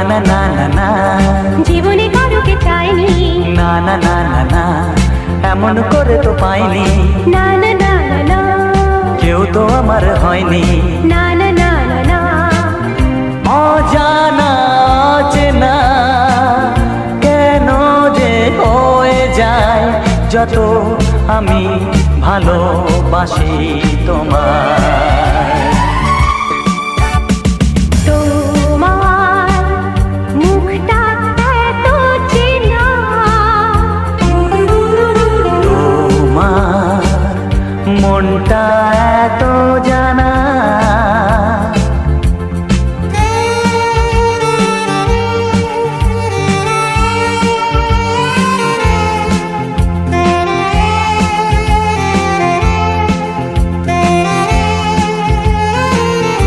না না না না, জীবনে কারোকে চাইনি। না না না না না, এমন করে তো পাইনি। না না না না না, কেউ তো আমার হয়নি। না না না না না, অজানা অচেনা কেন যে হয়ে যায় যত আমি ভালোবাসি তোমায়।